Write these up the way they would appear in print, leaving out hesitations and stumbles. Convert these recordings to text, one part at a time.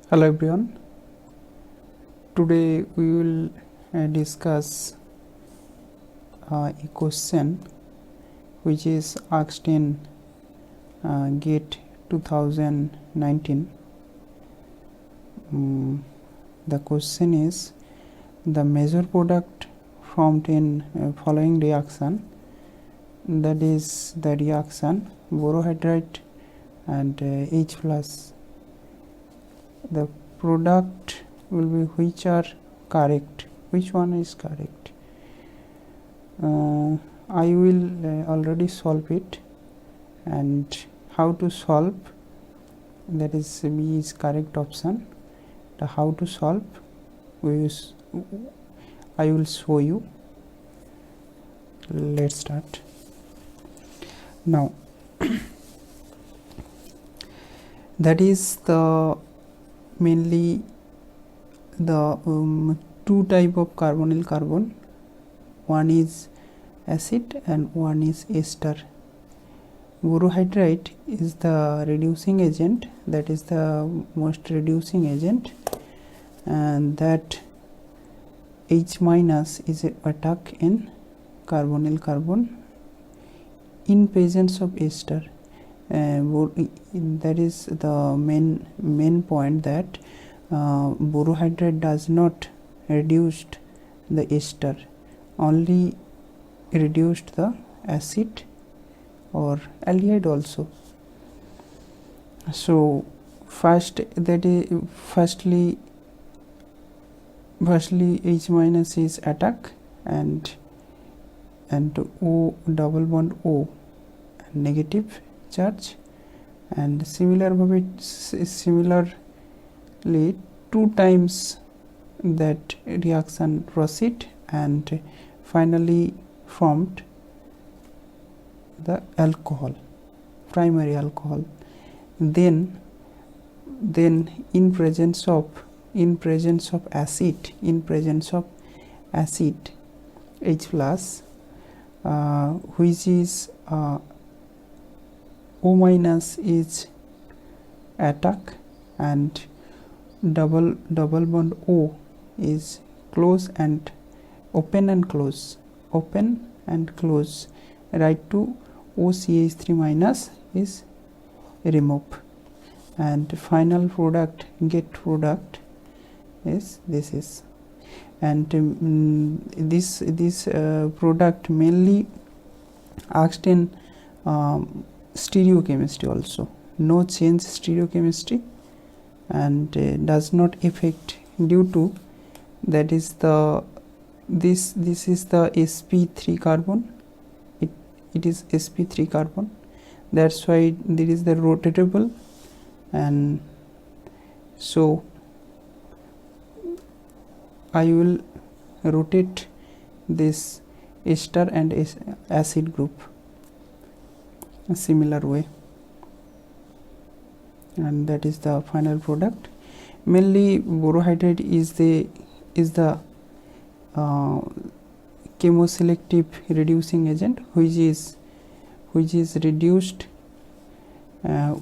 Hello everyone. Today we will discuss a question which is asked in GATE 2019. The question is the major product formed in following reaction, that is the reaction borohydride and H plus. The product will be which are correct, which one is correct. I will already solve it, and how to solve, that is B is correct option. The how to solve I will show you. Let's start now. That is the mainly the two type of carbonyl carbon. One is acid and one is ester. Borohydride is the reducing agent, that is the most reducing agent, and that H minus is attack in carbonyl carbon in presence of ester. That is the main point, that borohydride does not reduced the ester, only reduced the acid or aldehyde also. So firstly H minus is attack and O double bond O negative charge, and similarly two times that reaction proceed and finally formed the alcohol, primary alcohol. Then in presence of acid, H plus, which is O minus is attack and double bond O is close and open and close, right to OCH3 minus is removed, and final product, get product is this is. And this product mainly asked in stereochemistry also. No change stereochemistry, and does not affect due to that is the this is the sp3 carbon. It is sp3 carbon, that's why there is the rotatable, and so I will rotate this ester and acid group a similar way, and that is the final product. Mainly borohydride is the chemoselective reducing agent, which is reduced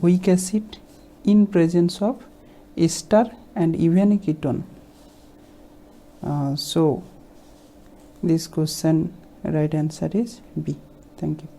weak acid in presence of ester and even ketone. So this question right answer is B. Thank you.